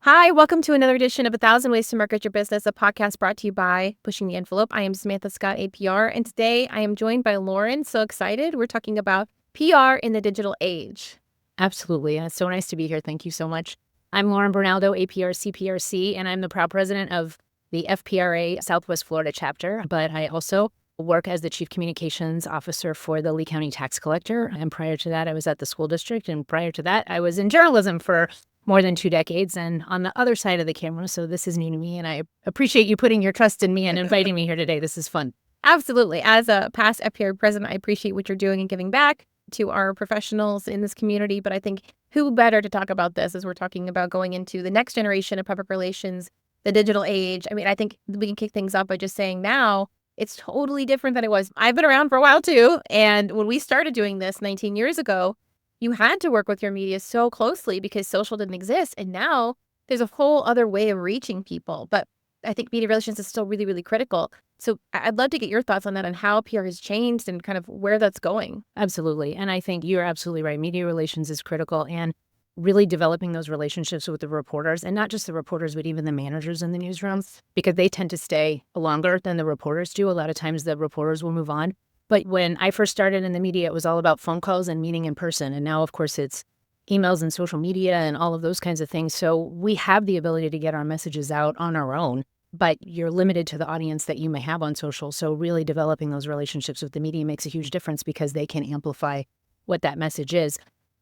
Hi, welcome to another edition of 1,000 Ways to Market Your Business, a podcast brought to you by Pushing the Envelope. I am Samantha Scott, APR, and today I am joined by Lauren. So excited. We're talking about PR in the digital age. Absolutely. It's so nice to be here. Thank you so much. I'm Lauren Bernaldo, APR CPRC, and I'm the proud president of the FPRA Southwest Florida chapter, but I also work as the Chief Communications Officer for the Lee County Tax Collector. And prior to that, I was at the school district. And prior to that, I was in journalism for more than 2 decades and on the other side of the camera. So this is new to me, and I appreciate you putting your trust in me and inviting me here today. This is fun. Absolutely. As a past FPRA president, I appreciate what you're doing and giving back to our professionals in this community. But I think who better to talk about this as we're talking about going into the next generation of public relations, the digital age. I mean, I think we can kick things off by just saying now it's totally different than it was. I've been around for a while too. And when we started doing this 19 years ago, you had to work with your media so closely because social didn't exist. And now there's a whole other way of reaching people. But I think media relations is still really, really critical. So I'd love to get your thoughts on that and how PR has changed and kind of where that's going. Absolutely. And I think you're absolutely right. Media relations is critical, and really developing those relationships with the reporters, and not just the reporters, but even the managers in the newsrooms, because they tend to stay longer than the reporters do. A lot of times the reporters will move on. But when I first started in the media, it was all about phone calls and meeting in person. And now, of course, it's emails and social media and all of those kinds of things. So we have the ability to get our messages out on our own, but you're limited to the audience that you may have on social. So really developing those relationships with the media makes a huge difference because they can amplify what that message is.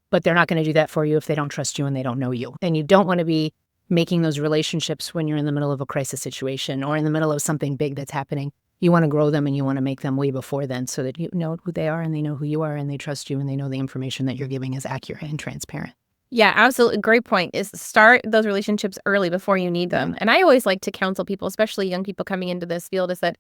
But they're not going to do that for you if they don't trust you and they don't know you. And you don't want to be making those relationships when you're in the middle of a crisis situation or in the middle of something big that's happening. You want to grow them and you want to make them way before then so that you know who they are and they know who you are and they trust you and they know the information that you're giving is accurate and transparent. Yeah, absolutely. Great point is start those relationships early before you need them. And I always like to counsel people, especially young people coming into this field, is that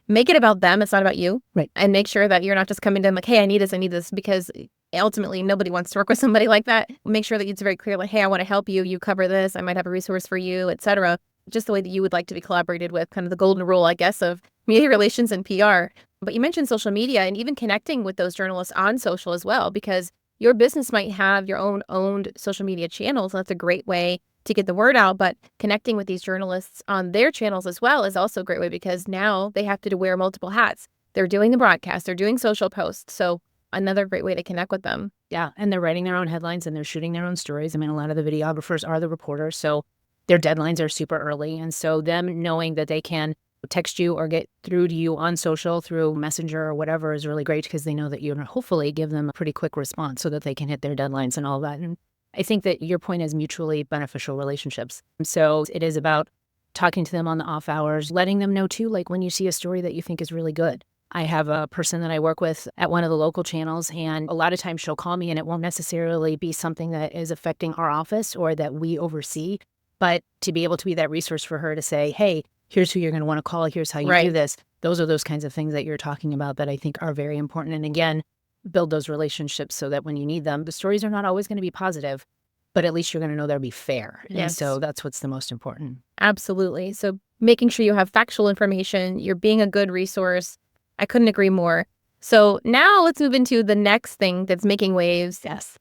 make it about them. It's not about you. Right. And make sure that you're not just coming to them like, hey, I need this, because ultimately nobody wants to work with somebody like that. Make sure that it's very clear, like, hey, I want to help you. You cover this. I might have a resource for you, et cetera. Just the way that you would like to be collaborated with, kind of the golden rule, I guess, of media relations and PR. But you mentioned social media and even connecting with those journalists on social as well, because your business might have your own owned social media channels. That's a great way to get the word out. But connecting with these journalists on their channels as well is also a great way, because now they have to wear multiple hats. They're doing the broadcast, they're doing social posts. So another great way to connect with them. Yeah. And they're writing their own headlines and they're shooting their own stories. I mean, a lot of the videographers are the reporters. So their deadlines are super early. And so them knowing that they can text you or get through to you on social through Messenger or whatever is really great, because they know that you're going to hopefully give them a pretty quick response so that they can hit their deadlines and all that. And I think that your point is mutually beneficial relationships. So it is about talking to them on the off hours, letting them know too, like when you see a story that you think is really good. I have a person that I work with at one of the local channels, and a lot of times she'll call me and it won't necessarily be something that is affecting our office or that we oversee, but to be able to be that resource for her to say, hey, here's who you're going to want to call. Here's how you do this. Those are those kinds of things that you're talking about that I think are very important. And again, build those relationships so that when you need them, the stories are not always going to be positive, but at least you're going to know they'll be fair. Yes. And so that's what's the most important. Absolutely. So making sure you have factual information, you're being a good resource. I couldn't agree more. So now let's move into the next thing that's making waves. Yes.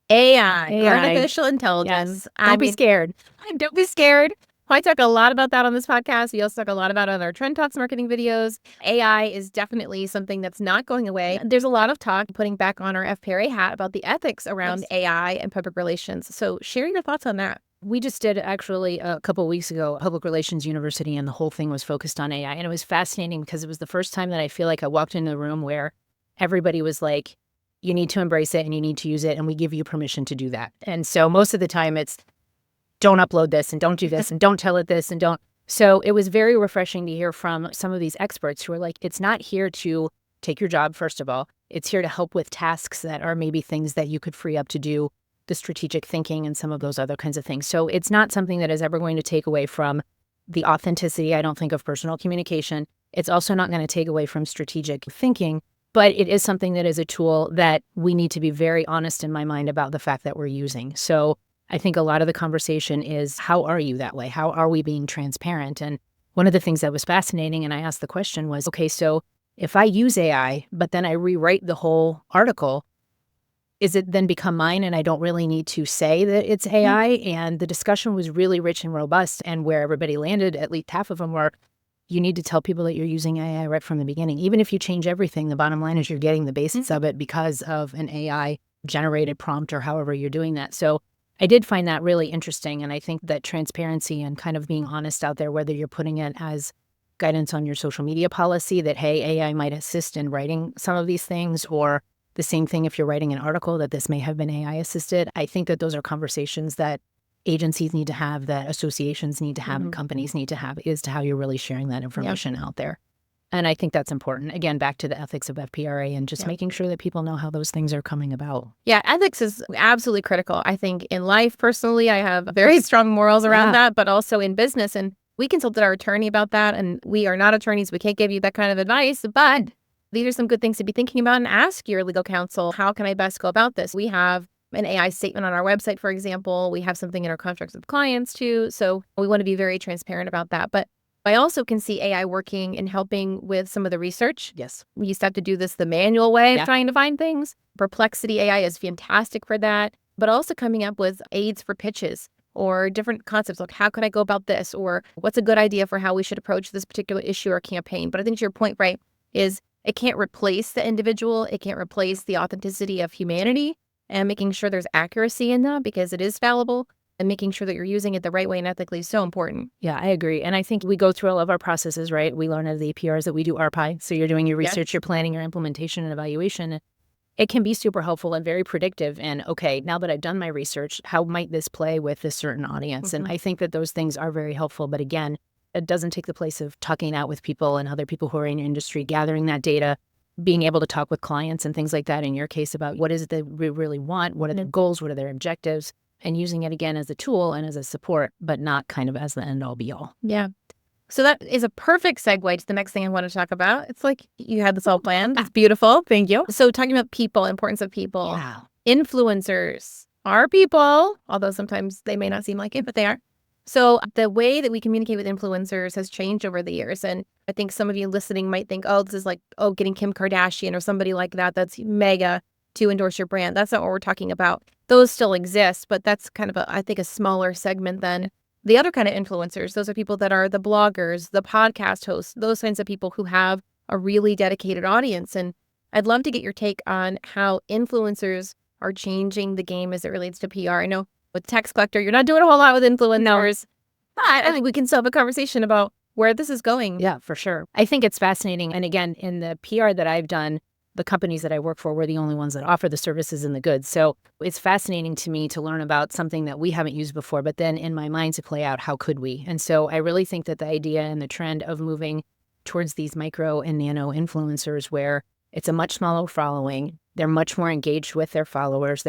AI. Artificial intelligence. Yes. Don't be scared. Don't be scared. I talk a lot about that on this podcast. We also talk a lot about it on our Trend Talks marketing videos. AI is definitely something that's not going away. There's a lot of talk putting back on our FPRA hat about the ethics around AI and public relations. So share your thoughts on that. We just did actually a couple of weeks ago, Public Relations University, and the whole thing was focused on AI. And it was fascinating because it was the first time that I feel like I walked into a room where everybody was like, you need to embrace it and you need to use it, and we give you permission to do that. And so most of the time it's, don't upload this and don't do this and don't tell it this and don't. So it was very refreshing to hear from some of these experts who are like, it's not here to take your job, first of all. It's here to help with tasks that are maybe things that you could free up to do the strategic thinking and some of those other kinds of things. So it's not something that is ever going to take away from the authenticity, I don't think, of personal communication. It's also not going to take away from strategic thinking, but it is something that is a tool that we need to be very honest in my mind about the fact that we're using. So I think a lot of the conversation is, how are you that way? How are we being transparent? And one of the things that was fascinating, and I asked the question, was, okay, so if I use AI, but then I rewrite the whole article, is it then become mine and I don't really need to say that it's AI? And the discussion was really rich and robust. And where everybody landed, at least half of them were, you need to tell people that you're using AI right from the beginning. Even if you change everything, the bottom line is you're getting the basics of it because of an AI generated prompt or however you're doing that. So I did find that really interesting. And I think that transparency and kind of being honest out there, whether you're putting it as guidance on your social media policy that, hey, AI might assist in writing some of these things, or the same thing if you're writing an article that this may have been AI assisted. I think that those are conversations that agencies need to have, that associations need to have, and companies need to have, as to how you're really sharing that information out there. And I think that's important. Again, back to the ethics of FPRA and just making sure that people know how those things are coming about. Yeah, ethics is absolutely critical. I think in life, personally, I have very strong morals around that, but also in business. And we consulted our attorney about that. And we are not attorneys. We can't give you that kind of advice. But these are some good things to be thinking about, and ask your legal counsel, how can I best go about this? We have an AI statement on our website, for example. We have something in our contracts with clients too. So we want to be very transparent about that. But I also can see AI working in helping with some of the research. Yes. We used to have to do this the manual way of trying to find things. Perplexity AI is fantastic for that, but also coming up with aids for pitches or different concepts, like how could I go about this? Or what's a good idea for how we should approach this particular issue or campaign? But I think to your point, right, is it can't replace the individual. It can't replace the authenticity of humanity, and making sure there's accuracy in that because it is fallible, and making sure that you're using it the right way and ethically is so important. Yeah, I agree. And I think we go through all of our processes, right? We learn as the APRs that we do RPI. So you're doing your research, you're planning your implementation and evaluation. It can be super helpful and very predictive. And okay, now that I've done my research, how might this play with a certain audience? And I think that those things are very helpful. But again, it doesn't take the place of talking out with people and other people who are in your industry, gathering that data, being able to talk with clients and things like that in your case about what is it that we really want, what are their goals, what are their objectives, and using it again as a tool and as a support, but not kind of as the end all be all. Yeah. So that is a perfect segue to the next thing I want to talk about. It's like you had this all planned. It's beautiful. Thank you. So talking about people, importance of people. Yeah. Influencers are people, although sometimes they may not seem like it, but they are. So the way that we communicate with influencers has changed over the years. And I think some of you listening might think, oh, this is like, oh, getting Kim Kardashian or somebody like that that's mega to endorse your brand. That's not what we're talking about. Those still exist, but that's kind of, I think, a smaller segment than the other kind of influencers. Those are people that are the bloggers, the podcast hosts, those kinds of people who have a really dedicated audience. And I'd love to get your take on how influencers are changing the game as it relates to PR. I know with Tax Collector, you're not doing a whole lot with influencers, but I think we can still have a conversation about where this is going. Yeah, for sure. I think it's fascinating. And again, in the PR that I've done, the companies that I work for, we're the only ones that offer the services and the goods. So it's fascinating to me to learn about something that we haven't used before, but then in my mind to play out, how could we? And so I really think that the idea and the trend of moving towards these micro and nano influencers, where it's a much smaller following, they're much more engaged with their followers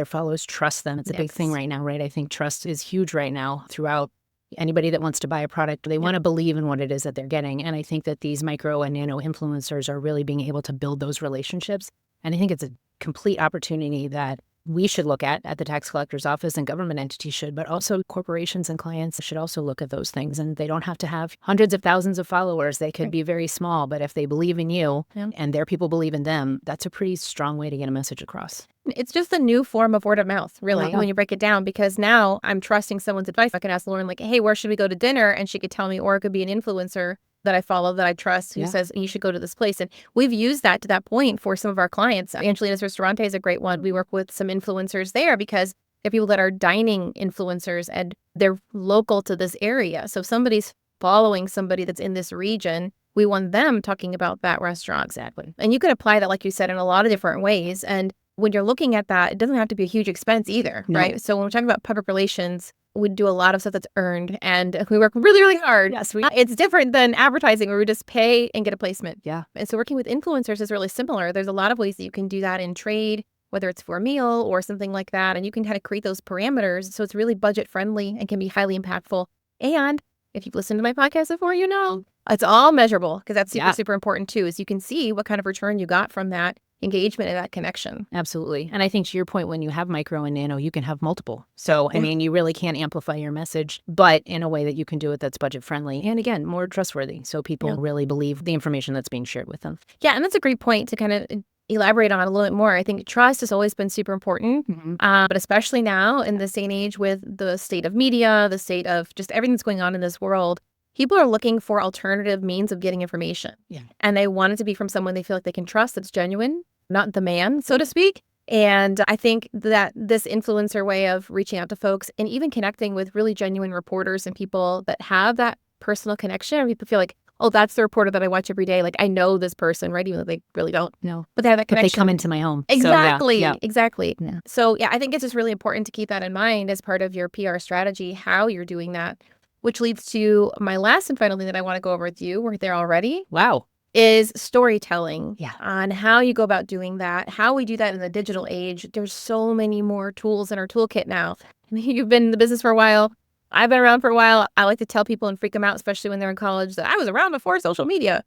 trust them. It's a big thing right now, right? I think trust is huge right now throughout. Anybody that wants to buy a product, they want to believe in what it is that they're getting. And I think that these micro and nano influencers are really being able to build those relationships. And I think it's a complete opportunity that we should look at the tax collector's office, and government entities should, but also corporations and clients should also look at those things. And they don't have to have hundreds of thousands of followers. They could be very small, but if they believe in you and their people believe in them, that's a pretty strong way to get a message across. It's just a new form of word of mouth, really, when you break it down, because now I'm trusting someone's advice. I can ask Lauren, like, hey, where should we go to dinner? And she could tell me, or it could be an influencer that I follow, that I trust, who says, you should go to this place. And we've used that to that point for some of our clients. Angelina's Restaurante is a great one. We work with some influencers there because they're people that are dining influencers and they're local to this area. So if somebody's following somebody that's in this region, we want them talking about that restaurant. Exactly. And you can apply that, like you said, in a lot of different ways. And when you're looking at that, it doesn't have to be a huge expense either, right? So when we're talking about public relations, we do a lot of stuff that's earned, and we work really, really hard. Yes, it's different than advertising where we just pay and get a placement. Yeah. And so working with influencers is really similar. There's a lot of ways that you can do that in trade, whether it's for a meal or something like that. And you can kind of create those parameters so it's really budget friendly and can be highly impactful. And if you've listened to my podcast before, you know, it's all measurable, because that's super, super important too, is you can see what kind of return you got from that engagement and that connection. Absolutely. And I think to your point, when you have micro and nano, you can have multiple. So, I mean, you really can amplify your message, but in a way that you can do it that's budget friendly. And again, more trustworthy. So people really believe the information that's being shared with them. Yeah. And that's a great point to kind of elaborate on it a little bit more. I think trust has always been super important, but especially now in this day and age with the state of media, the state of just everything that's going on in this world, people are looking for alternative means of getting information. Yeah. And they want it to be from someone they feel like they can trust, that's genuine, not the man, so to speak. And I think that this influencer way of reaching out to folks and even connecting with really genuine reporters and people that have that personal connection, people feel like, oh, that's the reporter that I watch every day. Like, I know this person, right? Even though they really don't. No. But they have that But they connection. come into my home. Exactly. So, yeah. Exactly. Yeah. So, yeah, I think it's just really important to keep that in mind as part of your PR strategy, how you're doing that, which leads to my last and final thing that I want to go over with you. We're there already. Wow. Is storytelling. Yeah. On how you go about doing that, how we do that in the digital age. There's so many more tools in our toolkit now. You've been in the business for a while. I've been around for a while. I like to tell people and freak them out, especially when they're in college, that I was around before social media.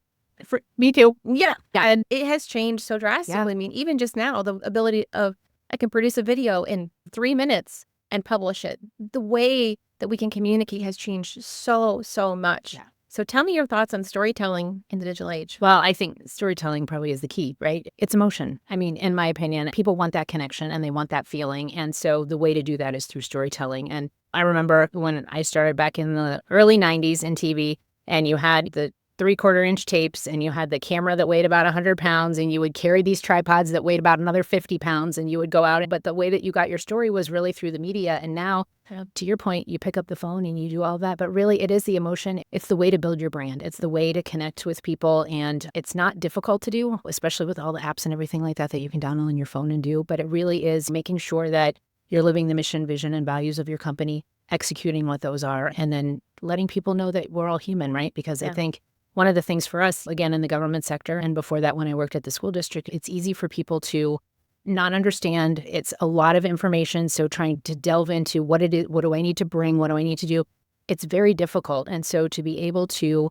Me too. Yeah. And it has changed so drastically. Yeah. I mean, even just now, the ability of I can produce a video in 3 minutes and publish it. The way that we can communicate has changed so much. Yeah. So tell me your thoughts on storytelling in the digital age. Well, I think storytelling probably is the key, right? It's emotion. I mean, in my opinion, people want that connection and they want that feeling. And so the way to do that is through storytelling. And I remember when I started back in the early 90s in TV, and you had the 3/4-inch tapes, and you had the camera that weighed about 100 pounds, and you would carry these tripods that weighed about another 50 pounds, and you would go out. But the way that you got your story was really through the media. And now, to your point, you pick up the phone and you do all that. But really, it is the emotion. It's the way to build your brand. It's the way to connect with people. And it's not difficult to do, especially with all the apps and everything like that you can download on your phone and do. But it really is making sure that you're living the mission, vision, and values of your company, executing what those are, and then letting people know that we're all human, right? Because I think one of the things for us, again, in the government sector, and before that when I worked at the school district, it's easy for people to not understand. It's a lot of information. So trying to delve into what it is, what do I need to bring, what do I need to do? It's very difficult. And so to be able to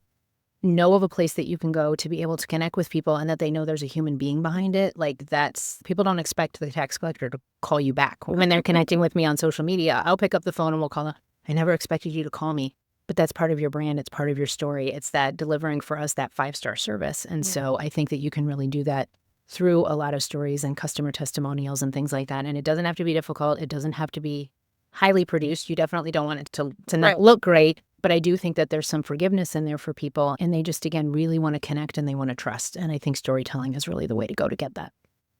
know of a place that you can go, to be able to connect with people and that they know there's a human being behind it, like that's, people don't expect the tax collector to call you back when they're connecting with me on social media. I'll pick up the phone and we'll call them. I never expected you to call me. But that's part of your brand. It's part of your story. It's that delivering for us that 5-star service. And so I think that you can really do that through a lot of stories and customer testimonials and things like that. And it doesn't have to be difficult. It doesn't have to be highly produced. You definitely don't want it to not look great. But I do think that there's some forgiveness in there for people. And they just, again, really want to connect and they want to trust. And I think storytelling is really the way to go to get that.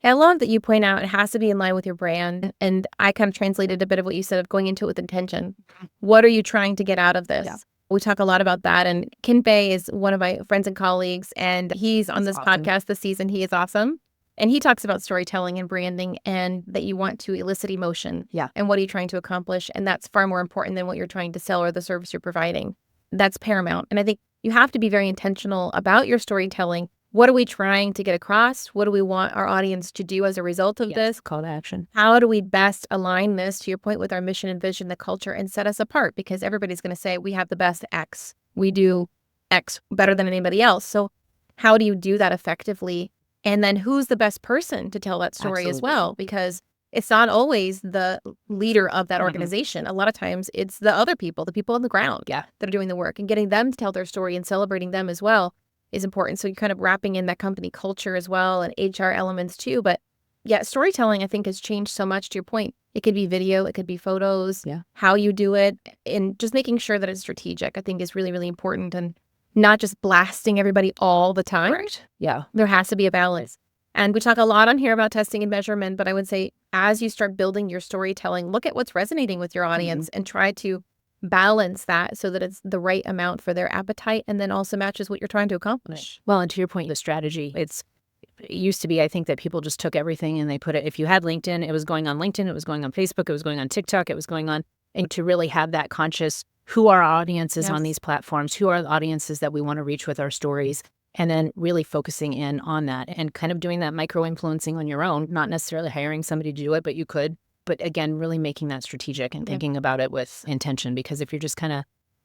I love that you point out it has to be in line with your brand. And I kind of translated a bit of what you said of going into it with intention. What are you trying to get out of this? Yeah. We talk a lot about that. And Ken Bay is one of my friends and colleagues, and he's on this podcast this season. He is awesome. And he talks about storytelling and branding and that you want to elicit emotion. Yeah. And what are you trying to accomplish? And that's far more important than what you're trying to sell or the service you're providing. That's paramount. And I think you have to be very intentional about your storytelling. What are we trying to get across? What do we want our audience to do as a result of this? Call to action. How do we best align this, to your point, with our mission and vision, the culture, and set us apart? Because everybody's going to say, we have the best X. We do X better than anybody else. So how do you do that effectively? And then who's the best person to tell that story as well? Because it's not always the leader of that organization. A lot of times it's the other people, the people on the ground that are doing the work, and getting them to tell their story and celebrating them as well is important. So you're kind of wrapping in that company culture as well and HR elements too. But yeah, storytelling, I think, has changed so much, to your point. It could be video, it could be photos, how you do it, and just making sure that it's strategic, I think, is really, really important, and not just blasting everybody all the time. Right. Yeah. There has to be a balance. And we talk a lot on here about testing and measurement, but I would say as you start building your storytelling, look at what's resonating with your audience and try to balance that so that it's the right amount for their appetite and then also matches what you're trying to accomplish. Well, and to your point, the strategy, it used to be, I think, that people just took everything and they put it, if you had LinkedIn, it was going on LinkedIn, it was going on Facebook, it was going on TikTok, it was going on, and to really have that conscious, who are our audiences on these platforms, who are the audiences that we want to reach with our stories, and then really focusing in on that and kind of doing that micro-influencing on your own, not necessarily hiring somebody to do it, but you could. But again, really making that strategic and thinking about it with intention, because if you're just kind of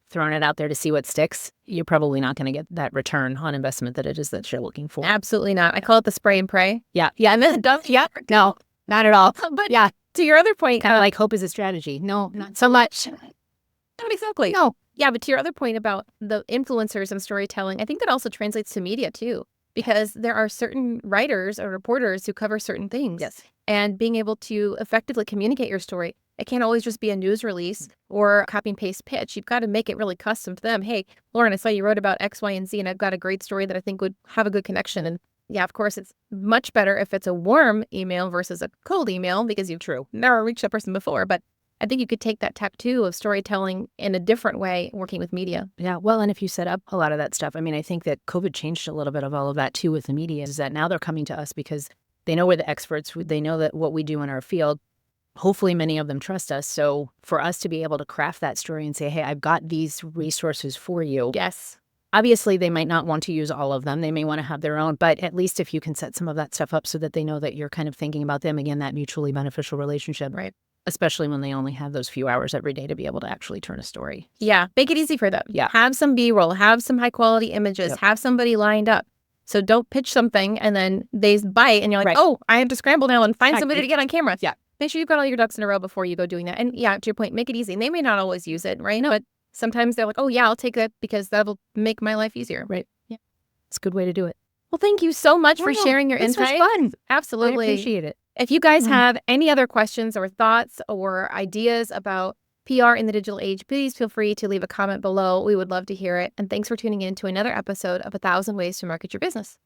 throwing it out there to see what sticks, you're probably not going to get that return on investment that it is that you're looking for. Absolutely not. I call it the spray and pray. Yeah. Yeah. And then it does. Yeah. No, not at all. But yeah, to your other point, kind of like hope is a strategy. No, not so much. Not exactly. No. Yeah. But to your other point about the influencers and storytelling, I think that also translates to media too. because there are certain writers or reporters who cover certain things. Yes. And being able to effectively communicate your story, it can't always just be a news release or a copy and paste pitch. You've got to make it really custom to them. Hey, Lauren, I saw you wrote about X, Y, and Z, and I've got a great story that I think would have a good connection. And yeah, of course, it's much better if it's a warm email versus a cold email because you've never reached that person before. But I think you could take that tack too of storytelling in a different way working with media. Yeah. Well, and if you set up a lot of that stuff, I mean, I think that COVID changed a little bit of all of that too with the media, is that now they're coming to us because they know we're the experts. They know that what we do in our field. Hopefully, many of them trust us. So for us to be able to craft that story and say, hey, I've got these resources for you. Yes. Obviously, they might not want to use all of them. They may want to have their own. But at least if you can set some of that stuff up so that they know that you're kind of thinking about them, again, that mutually beneficial relationship. Right. Especially when they only have those few hours every day to be able to actually turn a story. Yeah. Make it easy for them. Yeah. Have some B-roll, have some high quality images, Yep. have somebody lined up. So don't pitch something and then they bite and you're like, Right. oh, I have to scramble now and find Exactly. somebody to get on camera. Yeah. Make sure you've got all your ducks in a row before you go doing that. And yeah, to your point, make it easy. And they may not always use it, right? No. But sometimes they're like, oh yeah, I'll take that because that'll make my life easier. Right. Yeah. It's a good way to do it. Well, thank you so much for No, sharing your this was insight. fun. Absolutely. I appreciate it. If you guys Mhm. have any other questions or thoughts or ideas about PR in the digital age, please feel free to leave a comment below. We would love to hear it. And thanks for tuning in to another episode of 1,000 Ways to Market Your Business.